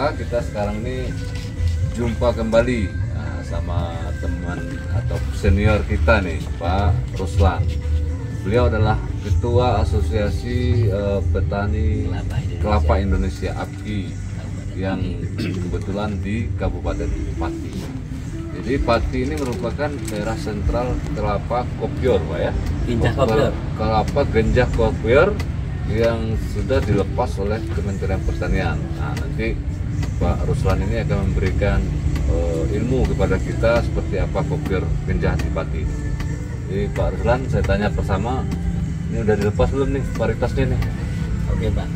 Maka kita sekarang ini jumpa kembali sama teman atau senior kita nih, Pak Ruslan. Beliau adalah Ketua Asosiasi Petani Kelapa Indonesia (APKI) yang kebetulan di Kabupaten Pati. Jadi Pati ini merupakan daerah sentral kelapa kopior, Pak ya. Kelapa genjah kopior yang sudah dilepas oleh Kementerian Pertanian. Nah, nanti Pak Ruslan ini akan memberikan ilmu kepada kita seperti apa kopior genjah di Pati. Jadi Pak Ruslan, saya tanya bersama, ini udah dilepas belum nih varietasnya nih? Oke Pak.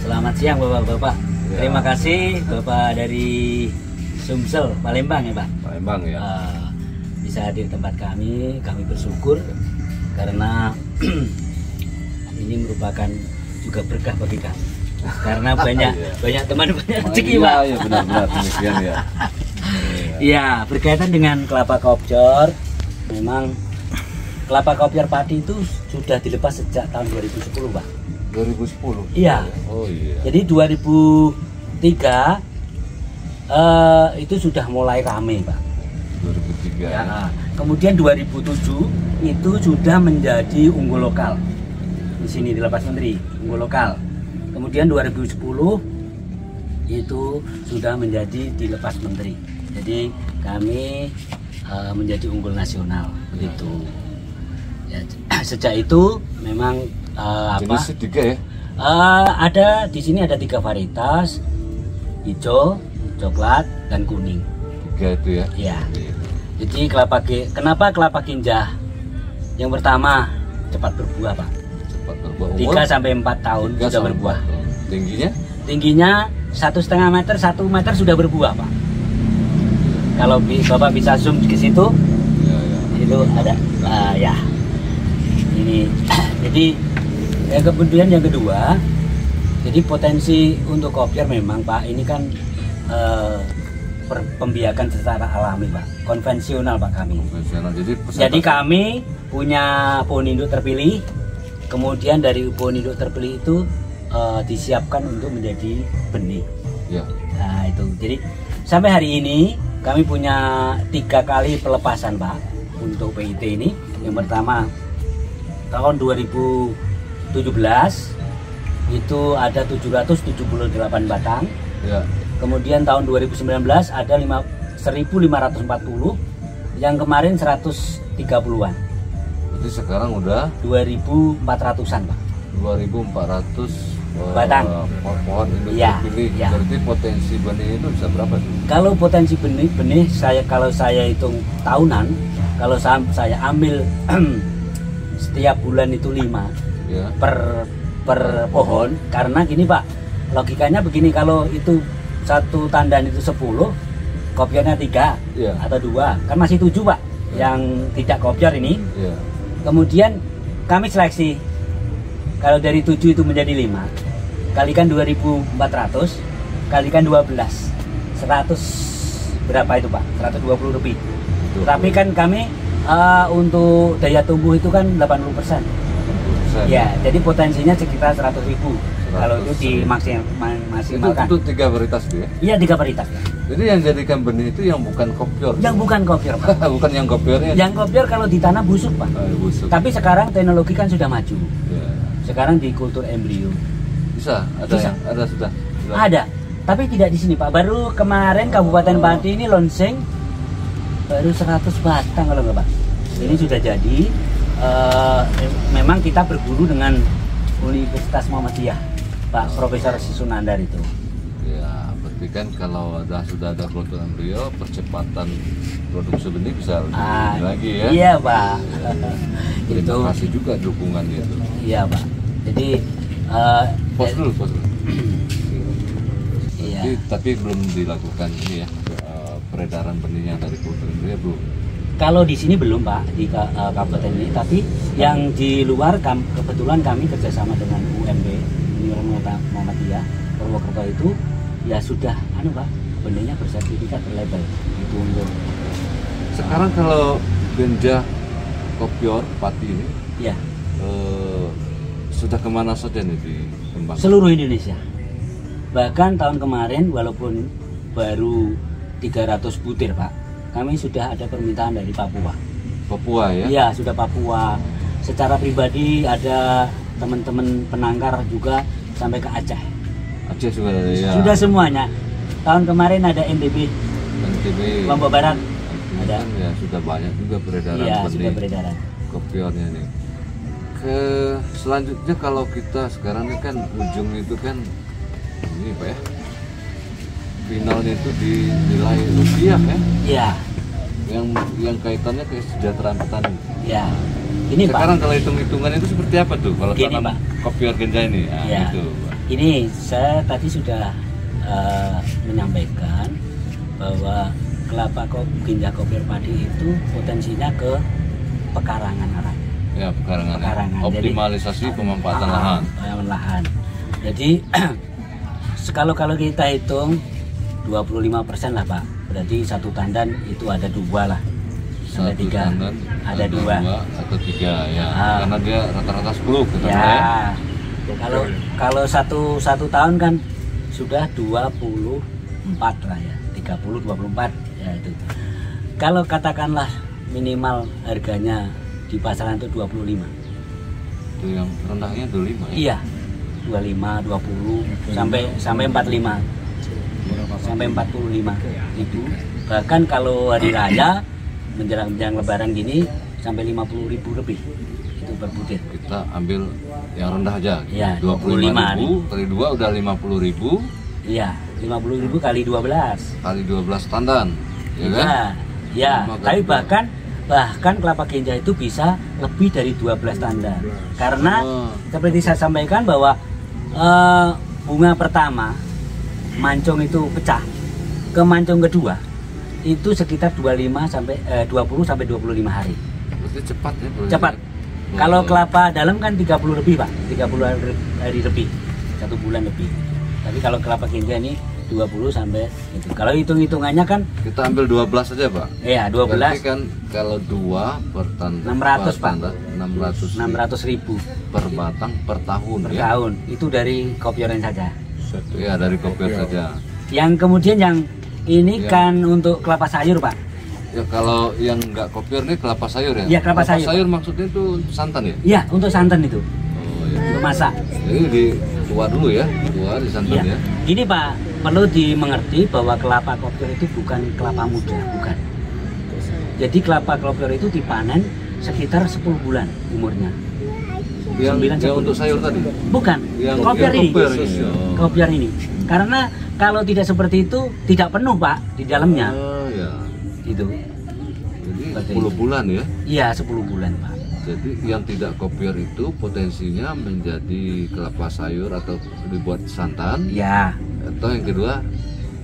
Selamat siang Bapak-bapak. Ya. Terima kasih Bapak dari Sumsel, Palembang ya Pak. Palembang ya. Bisa hadir tempat kami bersyukur karena ini merupakan juga berkah bagi kami. Karena banyak teman banyak rezeki Pak. Iya benar-benar demikian ya. Iya, berkaitan dengan kelapa kopior, memang kelapa kopior Pati itu sudah dilepas sejak tahun 2010 Pak. 2010? Iya. Oh iya. Jadi 2003 itu sudah mulai rame Pak. 2003 ya. Kemudian 2007 itu sudah menjadi unggul lokal. Di sini di Lepas Menteri, unggul lokal. Kemudian 2010 itu sudah menjadi di Lepas Menteri. Jadi kami menjadi unggul nasional begitu. Ya, sejak itu memang jenisnya 3 ya? Ada di sini ada 3 varietas, hijau, coklat, dan kuning. 3 itu ya? Iya. Jadi kenapa kelapa genjah? Yang pertama cepat berbuah Pak. Cepat berbuah. 3 sampai 4 tahun sudah berbuah. Tingginya? Tingginya 1,5 meter, 1 meter sudah berbuah Pak. Kalau Bapak bisa zoom ke situ, itu ada. Ya. Ini. Jadi kemudian yang kedua, jadi potensi untuk kopior memang Pak ini kan pembiakan secara alami Pak, konvensional Pak kami. Konvensional. Jadi kami punya pohon induk terpilih, kemudian dari pohon induk terpilih itu disiapkan untuk menjadi benih. Ya. Nah itu, jadi sampai hari ini kami punya 3 kali pelepasan Pak untuk PIT ini. Yang pertama tahun 2017 itu ada 778 batang. Ya. Kemudian tahun 2019 ada 1.540, yang kemarin 130-an. Jadi sekarang udah 2.400-an Pak. 2.400 batang pohon induk terpilih. Ya. Berarti potensi benih itu bisa berapa sih? Kalau potensi benih kalau saya hitung tahunan, kalau saya ambil setiap bulan itu 5 ya. per pohon, karena gini Pak, logikanya begini, kalau itu satu tandan itu 10, kopiornya 3 ya. atau 2, kan masih 7 Pak yang tidak kopior ini. Ya. Kemudian kami seleksi, kalau dari 7 itu menjadi 5, kalikan 2.400, kalikan 12, 100 berapa itu Pak? 120 lebih. Tapi kan kami untuk daya tumbuh itu kan 80%. Ya, jadi potensinya sekitar 100.000 kalau itu dimaksimalkan. Itu 3 varietas itu ya? Iya, 3 varietas. Jadi yang jadikan benih itu yang bukan kopior? Yang bukan kopior Pak. Bukan yang kopiornya? Yang kopior kalau ditanam busuk Pak. Busuk. Tapi sekarang teknologi kan sudah maju. Ya. Sekarang di kultur embrio. Bisa? Bisa. Ada sudah? Ada, tapi tidak di sini Pak. Baru kemarin Kabupaten Pati ini launching baru 100 batang kalau nggak Pak. Ini sudah jadi. Memang kita berguru dengan Universitas Muhammadiyah, Pak Profesor Sisunandar itu. Ya, berarti kan kalau sudah ada kultur embrio, percepatan produksi benih bisa lebih lagi ya? Iya Pak. Terima kasih juga dukungan itu. Iya Pak. Jadi pos dulu. Iya. Tapi belum dilakukan ini ya, peredaran benihnya dari kultur embrio belum. Kalau di sini belum Pak, di kabupaten ini, tapi yang di luar kebetulan kami kerjasama dengan UMB, Universitas Muhammadiyah Purwokerto itu ya sudah Pak, benihnya bersertifikat berlabel itu untuk. Sekarang kalau genjah kopior Pati ini ya sudah kemana saja nih dikembangkan? Seluruh Indonesia. Bahkan tahun kemarin walaupun baru 300 butir Pak, kami sudah ada permintaan dari Papua. Papua ya? Iya, sudah Papua. Secara pribadi ada teman-teman penangkar juga sampai ke Aceh. Aceh juga ada ya? Sudah semuanya. Tahun kemarin ada NTB, Lombok Barat. Ada. Ya sudah banyak juga peredaran. Iya, sudah beredaran. Kopiornya nih. Selanjutnya kalau kita sekarang ini kan ujung itu kan ini Pak ya, finalnya itu di nilai rupiah ya? Iya. Yang kaitannya ke kesejahteraan petani. Iya. Ini sekarang Pak. kalau hitung-hitungan itu seperti apa tuh kalau Gini, tanam Pak. Kopior Genja ini? Nah, Ya. gitu, Pak. Ini saya tadi sudah menyampaikan bahwa kelapa Genja Kopior padi itu potensinya ke pekarangan arah. Ya, pekarangan. Pekarangan. Optimalisasi pemanfaatan lahan. Lahan. Jadi kalau kita hitung 25% lah Pak. Berarti satu tandan itu ada 2 lah. Ada 3. Tandan, Ada 2 atau 3 ya. Ah. Karena dia rata-rata 10 gitu ya. Kalau satu tahun kan sudah 24 lah ya. 30 24 ya itu. Kalau katakanlah minimal harganya di pasaran itu 25. Itu yang rendahnya 25 ya. Iya. 25, 20 sampai 45. Sampai 45 ribu. Bahkan kalau hari raya menjelang lebaran gini sampai 50 ribu lebih itu per butir. Kita ambil yang rendah aja. Iya, 25.000 kali 2 udah 50.000. Iya, 50 ribu kali 12. Kali 12 tandan, ya kan? Ya, Lima tapi kali bahkan kelapa Genja itu bisa lebih dari 12 tandan. Karena seperti saya sampaikan bahwa bunga pertama mancung itu pecah. Ke mancung kedua itu sekitar 20 sampai 25 hari. Berarti cepat ya? Cepat. Kalau kelapa dalam kan 30 lebih Pak, 30 hari lebih, 1 bulan lebih. Tapi kalau kelapa Genja ini 20 sampai itu. Kalau hitung-hitungannya kan kita ambil 12 saja Pak. Iya, 12. Berarti kan kalau 2 per tandan 600 Pak. 600 ribu per batang per tahun per ya. tahun. Itu dari kopioran saja. Ya, dari kopior saja. Yang kemudian yang ini Ya. kan untuk kelapa sayur Pak. Ya kalau yang nggak kopior nih kelapa sayur ya? Iya, kelapa sayur, maksudnya itu santan ya? Iya, untuk santan itu. Oh ya. Untuk masak. Jadi di tua dulu ya, tua di santan Iya. ya. Gini Pak, perlu dimengerti bahwa kelapa kopior itu bukan kelapa muda, bukan. Jadi kelapa kopior itu dipanen sekitar 10 bulan umurnya. Yang 9-10. untuk sayur tadi? Bukan, Yang kopior ini. kopior ini. Oh. Kopior ini. Karena kalau tidak seperti itu tidak penuh Pak di dalamnya. Oh ya. Itu. Jadi Seperti 10 itu. bulan ya. Iya, 10 bulan Pak. Jadi yang tidak kopior itu potensinya menjadi kelapa sayur atau dibuat santan. Iya. Atau yang kedua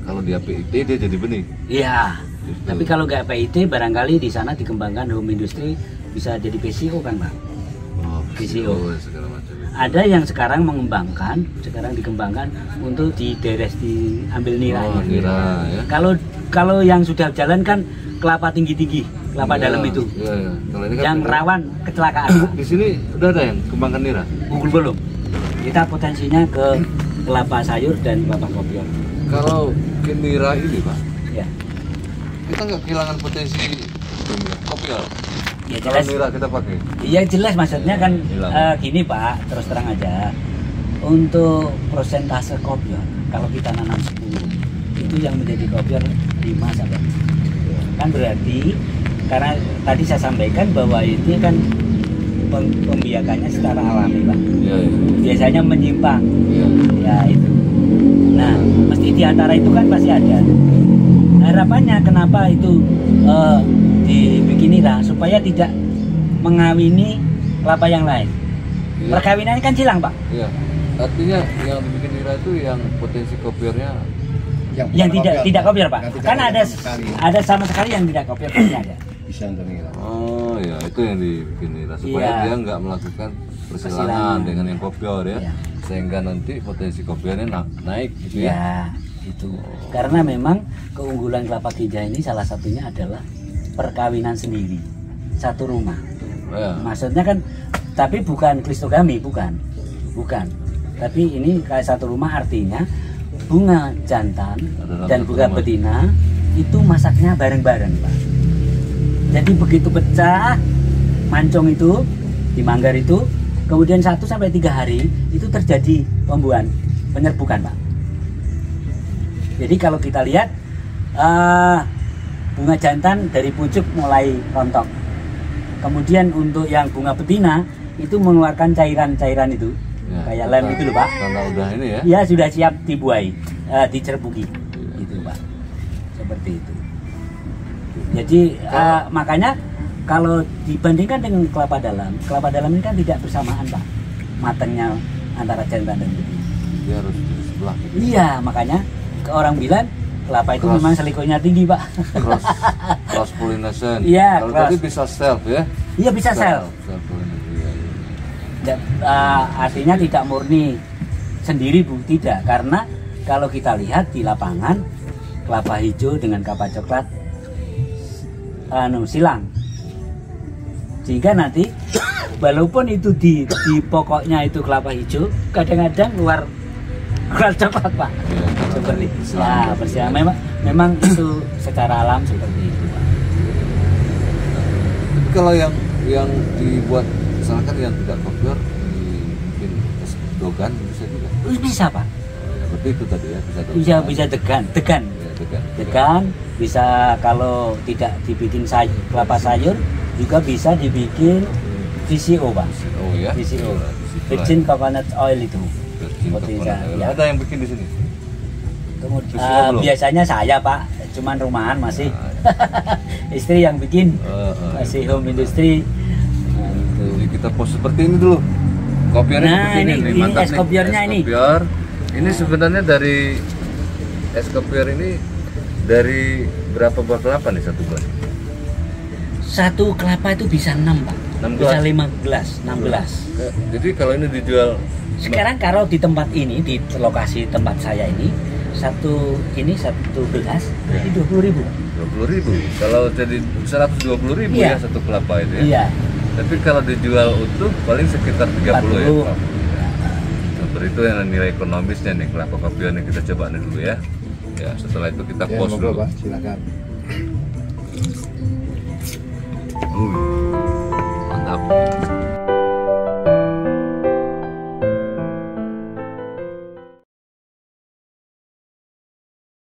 kalau dia PIT dia jadi benih. Iya. Gitu. Tapi kalau nggak PIT barangkali di sana dikembangkan home industry bisa jadi PCO kan Pak. Oh, PCO. segala macam. Ada yang sekarang dikembangkan untuk diambil nira. Oh, nira ya. Kalau yang sudah jalan kan kelapa tinggi-tinggi, kelapa Iya, dalam itu. Iya, iya. Kalau ini kan Yang rawan kecelakaan Pak. di sini udah ada yang kembangkan nira. Google belum. Kita potensinya ke kelapa sayur dan kelapa kopior. Kalau ke nira ini Pak, Ya. kita nggak kehilangan potensi kopior. Ya Kalau jelas. nira kita pakai. Iya jelas maksudnya kan Hilang. gini Pak, terus terang aja. Untuk prosentase kopior, kalau kita nanam 10, itu yang menjadi kopior 5 sampai 10. Kan berarti karena tadi saya sampaikan bahwa itu kan pembiakannya secara alami Pak. Iya, iya. Biasanya menyimpang. Iya. Ya itu. Nah, mesti di antara itu kan pasti ada. Harapannya kenapa itu dibikin nira supaya tidak mengawini kelapa yang lain. Iya. Perkawinannya kan silang Pak. Iya. Artinya yang dibikin nira itu yang potensi kopiornya Yang tidak kopior Pak. Yang tidak Kan ada sama sekali. ada sama sekali yang tidak kopior pasti ada. bisa nira. oh ya itu yang dibikin nira supaya Iya. dia nggak melakukan persilangan Persilangan. dengan yang kopior ya. Iya. Sehingga nanti potensi kopiornya naik gitu ya. Ya, itu. Karena memang keunggulan kelapa Genja ini salah satunya adalah perkawinan sendiri. Satu rumah. Ya. Maksudnya kan tapi bukan klistogami, bukan. Tapi ini kayak satu rumah artinya bunga jantan Adalah dan bunga pertemuan. betina itu masaknya bareng-bareng, Pak. Jadi begitu pecah mancung itu di manggar itu, kemudian 1 sampai 3 hari itu terjadi pembuahan penyerbukan, Pak. Jadi kalau kita lihat bunga jantan dari pucuk mulai rontok. Kemudian untuk yang bunga betina itu mengeluarkan cairan-cairan itu, Ya, kayak lem itu loh, Pak. Karena udah ini ya. Ya sudah siap dibuai, dicerbuki, itu Pak. Seperti itu. Jadi makanya kalau dibandingkan dengan kelapa dalam ini kan tidak bersamaan, Pak, matangnya antara jantan dan betina. Dia harus di sebelah gitu. Iya, makanya orang bilang kelapa itu memang selikutnya tinggi, Pak. Cross pollination. Iya, Kalau cross. tadi bisa self ya. Iya bisa sel. Self pollination. Iya, iya. Artinya tidak murni sendiri, Bu, tidak, karena kalau kita lihat di lapangan kelapa hijau dengan kelapa coklat silang, sehingga nanti walaupun itu di pokoknya itu kelapa hijau, kadang-kadang keluar coklat, Pak. Iya, karena Seperti tadi itu. silang. Ya, persiapan memang itu secara alam seperti itu, Pak. Tapi kalau yang dibuat misalkan yang tidak kopior dibikin es dogan bisa juga. Bisa, Pak. Ya, berarti itu tadi ya bisa dogan. Bisa degan. Ya, dogan. Degan bisa, kalau tidak dibikin kelapa sayur juga bisa dibikin VCO, Pak. Oh ya. VCO, Iya, virgin coconut oil itu. Virgin Seperti coconut oil. ya. Ada yang bikin di sini. Kemudian VCO belum? biasanya saya, Pak, cuman rumahan masih. Istri yang bikin, masih home industry. Nah, itu. Jadi kita post seperti ini dulu. Kopiornya Nah, seperti ini, ini mantap es nih. kopiornya Es ini. kopior. Ini sebenarnya dari es kopior ini dari berapa buah kelapa nih satu bulan? Satu kelapa itu bisa 6, Pak. 6 Bisa gelas? 15, 16. Jadi kalau ini dijual Sekarang kalau di tempat ini, di lokasi tempat saya ini, satu gelas Ya. itu 20.000. 20.000. Kalau jadi 120.000 Iya. ya satu kelapa itu ya. Iya. Tapi kalau dijual utuh paling sekitar 30 ya. 40. Seperti itu yang nilai ekonomisnya nih kelapa kopior nih, kita coba nih dulu ya. Ya, setelah itu kita Ya, post monggo, dulu. Pak, silakan. Mantap.